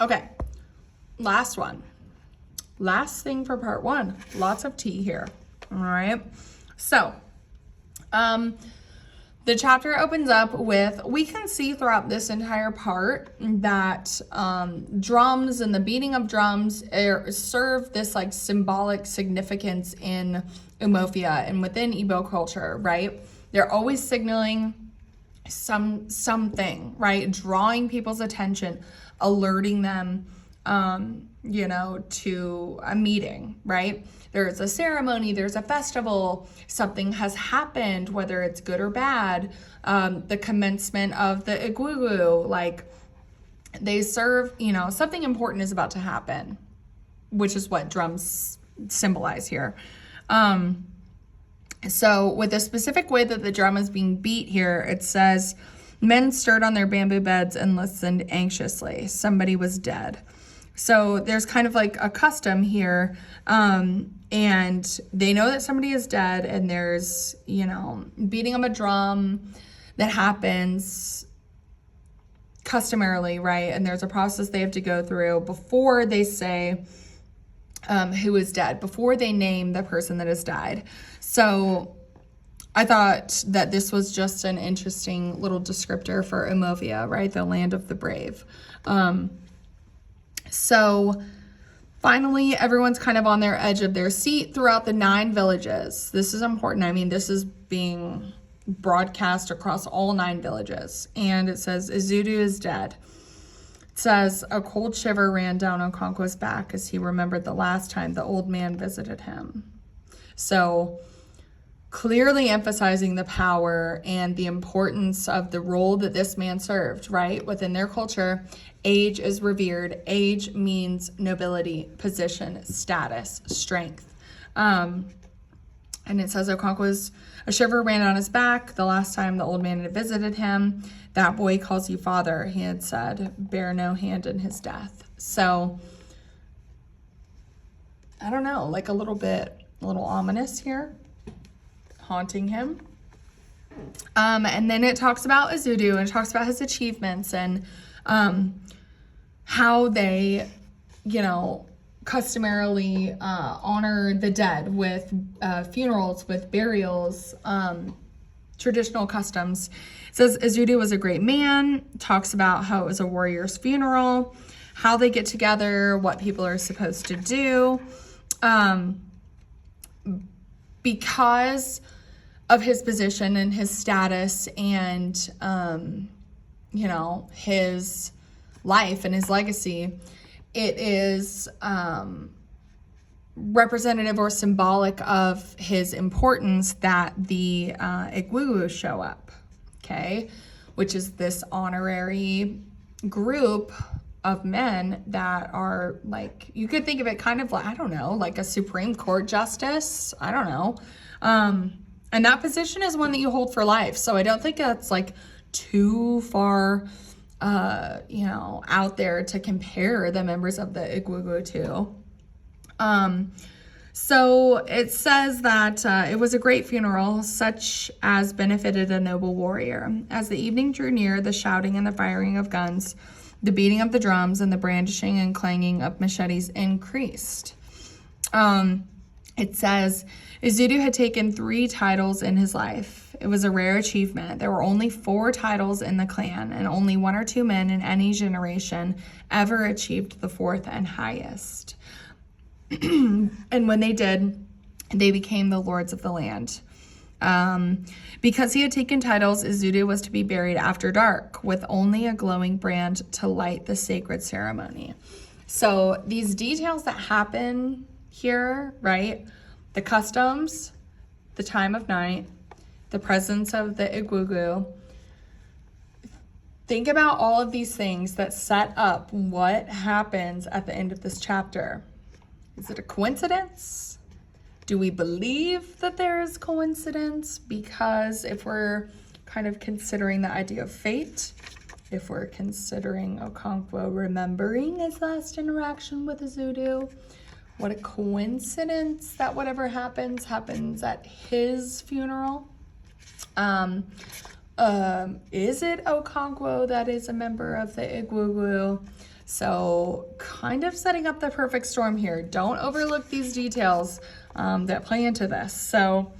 Okay, last one. Last thing for part one. Lots of tea here. All right. So, the chapter opens up with, we can see throughout this entire part that drums and the beating of drums serve this like symbolic significance in Umofia and within Igbo culture, right? They're always signaling something, right? Drawing people's attention, alerting them, to a meeting, right? There's a ceremony, there's a festival, something has happened, whether it's good or bad. The commencement of the Igugu, like they serve, something important is about to happen, which is what drums symbolize here. So with the specific way that the drum is being beat here, it says, men stirred on their bamboo beds and listened anxiously. Somebody was dead. So there's kind of like a custom here, and they know that somebody is dead, and there's, beating of a drum that happens customarily, right? And there's a process they have to go through before they say who is dead, before they name the person that has died. So I thought that this was just an interesting little descriptor for Umofia, right? The land of the brave. So finally, everyone's kind of on their edge of their seat throughout the 9 villages. This is important. I mean, this is being broadcast across all 9 villages. And it says, Izudu is dead. It says, a cold shiver ran down Okonkwo's back as he remembered the last time the old man visited him. So clearly emphasizing the power and the importance of the role that this man served, right? Within their culture, age is revered. Age means nobility, position, status, strength. And it says Okonkwo's, a shiver ran down his back the last time the old man had visited him. That boy calls you father, he had said, bear no hand in his death. So, I don't know, like a little ominous here, haunting him. And then it talks about Izudu, and it talks about his achievements and how they, customarily honor the dead with funerals, with burials, traditional customs. It says Izudu was a great man, talks about how it was a warrior's funeral, how they get together, what people are supposed to do. Because of his position and his status and, his life and his legacy, it is representative or symbolic of his importance that the Igugu show up, okay? Which is this honorary group of men that are like, you could think of it kind of like, I don't know, like a Supreme Court justice, I don't know. And that position is one that you hold for life. So I don't think that's like too far, out there to compare the members of the Igugu to. So it says that it was a great funeral, such as benefited a noble warrior. As the evening drew near, the shouting and the firing of guns, the beating of the drums, and the brandishing and clanging of machetes increased. It says, Izudu had taken 3 titles in his life. It was a rare achievement. There were only 4 titles in the clan, and only 1 or 2 men in any generation ever achieved the 4th and highest. And when they did, they became the lords of the land. Because he had taken titles, Izudu was to be buried after dark with only a glowing brand to light the sacred ceremony. So these details that happen here, right? The customs, the time of night, the presence of the Igugu. Think about all of these things that set up what happens at the end of this chapter. Is it a coincidence? Do we believe that there is coincidence? Because if we're kind of considering the idea of fate, if we're considering Okonkwo remembering his last interaction with Izudu, what a coincidence that whatever happens at his funeral. Is it Okonkwo that is a member of the Igwugwu? So kind of setting up the perfect storm here. Don't overlook these details that play into this. So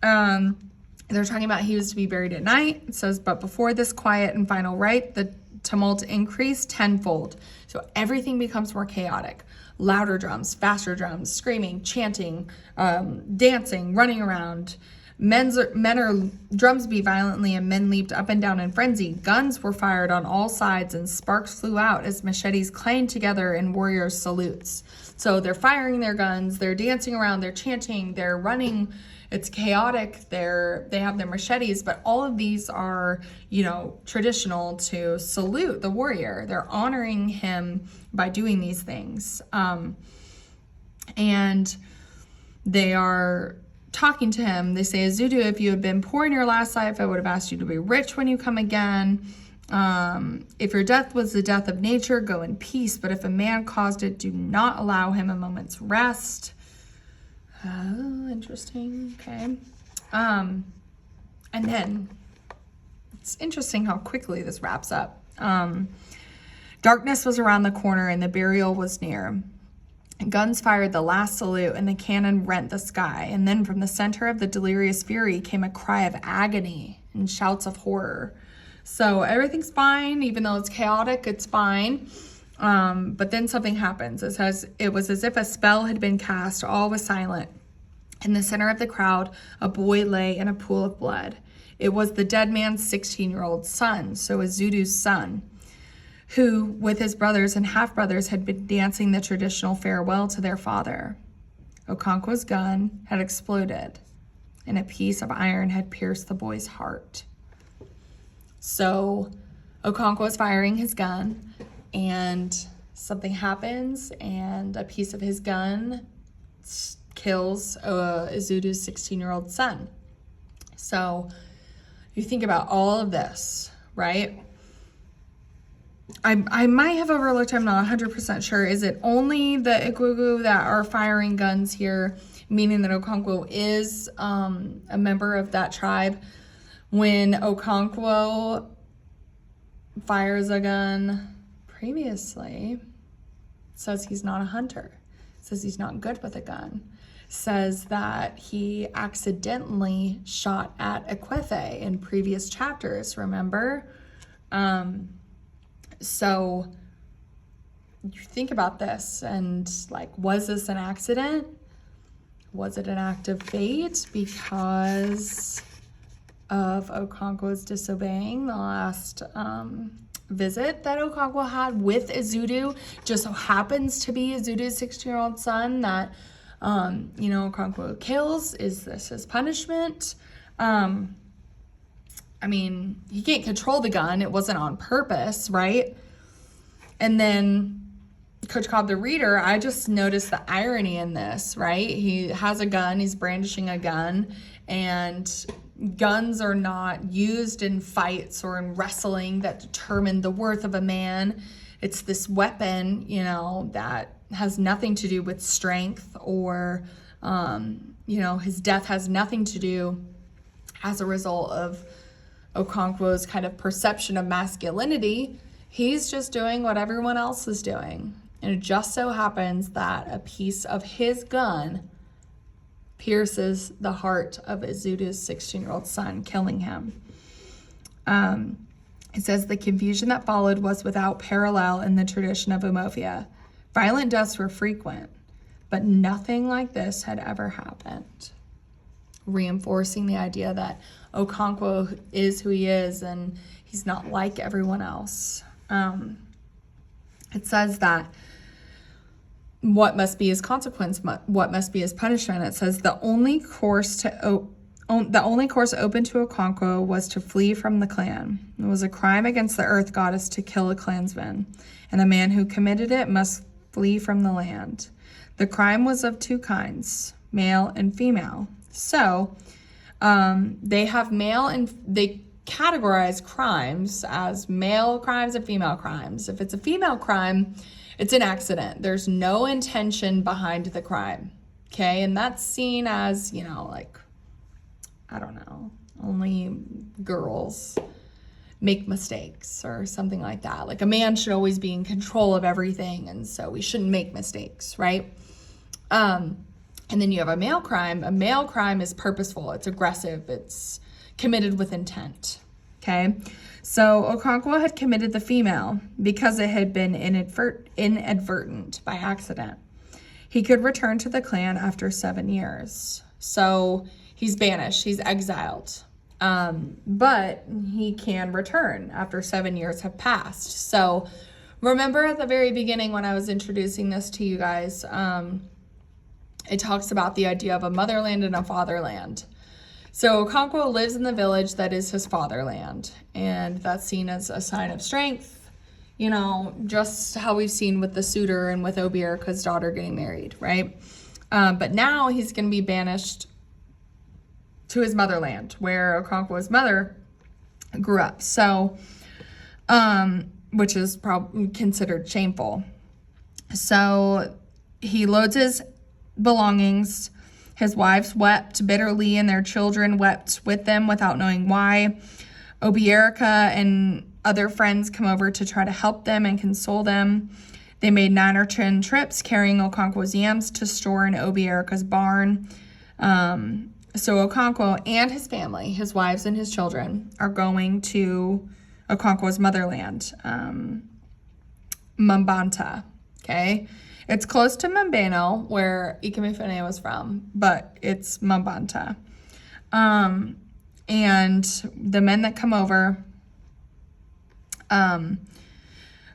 they're talking about he was to be buried at night. It says, but before this quiet and final rite, the tumult increased tenfold. So everything becomes more chaotic. Louder drums, faster drums, screaming, chanting, dancing, running around. Drums beat violently and men leaped up and down in frenzy. Guns were fired on all sides and sparks flew out as machetes clanged together in warriors' salutes. So they're firing their guns, they're dancing around, they're chanting, they're running. It's chaotic. They have their machetes, but all of these are, traditional to salute the warrior. They're honoring him by doing these things. And they are talking to him. They say, Azudu, if you had been poor in your last life, I would have asked you to be rich when you come again. If your death was the death of nature, go in peace. But if a man caused it, do not allow him a moment's rest. Oh, interesting. Okay. And then it's interesting how quickly this wraps up. Darkness was around the corner and the burial was near. Guns fired the last salute and the cannon rent the sky. And then from the center of the delirious fury came a cry of agony and shouts of horror. So everything's fine, even though it's chaotic, it's fine. But then something happens. It says, it was as if a spell had been cast. All was silent. In the center of the crowd, a boy lay in a pool of blood. It was the dead man's 16-year-old son, so Azudu's son, who, with his brothers and half-brothers, had been dancing the traditional farewell to their father. Okonkwo's gun had exploded, and a piece of iron had pierced the boy's heart. So Okonkwo is firing his gun, and something happens, and a piece of his gun kills Azudu's 16-year-old son. So you think about all of this, right? I might have overlooked, I'm not 100% sure. Is it only the Igwugwu that are firing guns here, meaning that Okonkwo is a member of that tribe? When Okonkwo fires a gun previously, it says he's not a hunter. It says he's not good with a gun. It says that he accidentally shot at Ekwefe in previous chapters, remember? So you think about this and was this an accident? Was it an act of fate because of Okonkwo's disobeying the last visit that Okonkwo had with Azudu? Just so happens to be Azudu's 16-year-old son that, Okonkwo kills. Is this his punishment? He can't control the gun. It wasn't on purpose, right? And then Coach Cobb, the reader, I just noticed the irony in this, right? He has a gun. He's brandishing a gun. And guns are not used in fights or in wrestling that determine the worth of a man. It's this weapon, that has nothing to do with strength or, his death has nothing to do as a result of Okonkwo's kind of perception of masculinity. He's just doing what everyone else is doing. And it just so happens that a piece of his gun pierces the heart of Azudu's 16-year-old son, killing him. It says the confusion that followed was without parallel in the tradition of Umofia. Violent deaths were frequent, but nothing like this had ever happened, reinforcing the idea that Okonkwo is who he is and he's not like everyone else. It says that what must be his consequence, what must be his punishment. It says the only course open to Okonkwo was to flee from the clan. It was a crime against the earth goddess to kill a clansman, and the man who committed it must flee from the land. The crime was of two kinds, male and female. So they have male and they categorize crimes as male crimes and female crimes. If it's a female crime, it's an accident. There's no intention behind the crime. Okay. And that's seen as, I don't know, only girls make mistakes or something like that. Like a man should always be in control of everything, and so we shouldn't make mistakes, right? And then you have a male crime. A male crime is purposeful, it's aggressive, it's committed with intent, okay? So Okonkwo had committed the female because it had been inadvertent by accident. He could return to the clan after 7 years. So he's banished, he's exiled. But he can return after 7 years have passed. So remember at the very beginning when I was introducing this to you guys, it talks about the idea of a motherland and a fatherland. So Okonkwo lives in the village that is his fatherland, and that's seen as a sign of strength, you know, just how we've seen with the suitor and with Obierica's daughter getting married, right? But now he's going to be banished to his motherland, where Okonkwo's mother grew up. So, which is probably considered shameful. So he loads his belongings. His wives wept bitterly, and their children wept with them without knowing why. Obierica and other friends come over to try to help them and console them. They made 9 or 10 trips carrying Okonkwo's yams to store in Obierica's barn. So Okonkwo and his family, his wives and his children, are going to Okonkwo's motherland, Mbanta, okay? It's close to Mbano, where Ikemefune was from, but it's Mbanta. And the men that come over,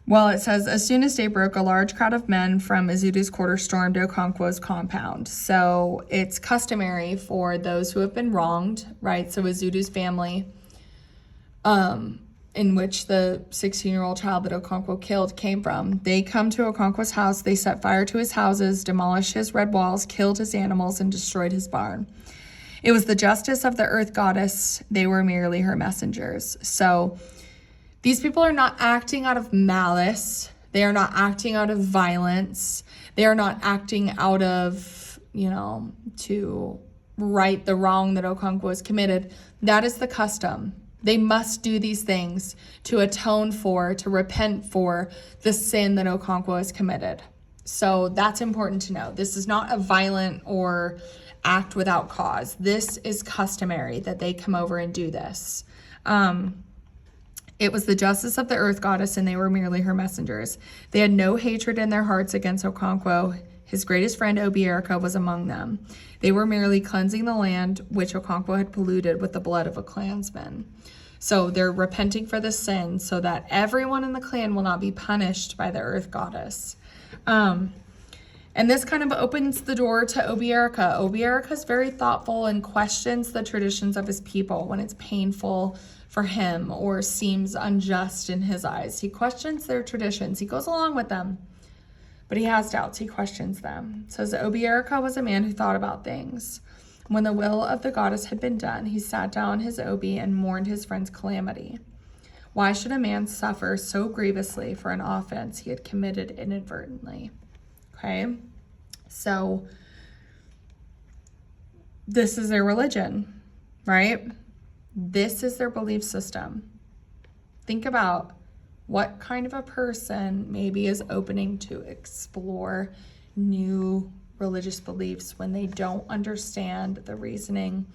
well, it says, as soon as day broke, a large crowd of men from Izudu's quarter stormed Okonkwo's compound. So it's customary for those who have been wronged, right? So Izudu's family, in which the 16-year-old child that Okonkwo killed came from, they come to Okonkwo's house, they set fire to his houses, demolished his red walls, killed his animals, and destroyed his barn. It was the justice of the earth goddess. They were merely her messengers. So these people are not acting out of malice. They are not acting out of violence. They are not acting out of, you know, to right the wrong that Okonkwo has committed. That is the custom. They must do these things to atone for, to repent for the sin that Okonkwo has committed. So that's important to know. This is not a violent or act without cause. This is customary that they come over and do this. It was the justice of the earth goddess, and they were merely her messengers. They had no hatred in their hearts against Okonkwo. His greatest friend, Obierica, was among them. They were merely cleansing the land which Okonkwo had polluted with the blood of a clansman. So they're repenting for the sin so that everyone in the clan will not be punished by the earth goddess. And this kind of opens the door to Obierica. Obierica is very thoughtful and questions the traditions of his people when it's painful for him or seems unjust in his eyes. He questions their traditions. He goes along with them, but he has doubts. He questions them. It says Obierica was a man who thought about things. When the will of the goddess had been done, he sat down his obi and mourned his friend's calamity. Why should a man suffer so grievously for an offense he had committed inadvertently? Okay, so this is their religion, right? This is their belief system. Think about what kind of a person maybe is opening to explore new religious beliefs when they don't understand the reasoning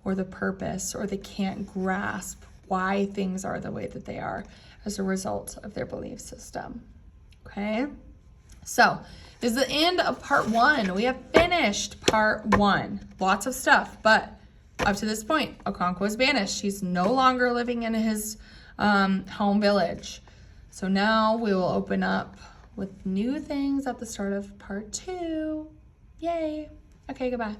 or the purpose, or they can't grasp why things are the way that they are as a result of their belief system. Okay, so this is the end of part 1. We have finished part 1. Lots of stuff, but up to this point, Okonkwo is banished. He's no longer living in his home village. So now we will open up with new things at the start of part 2. Yay. Okay, goodbye.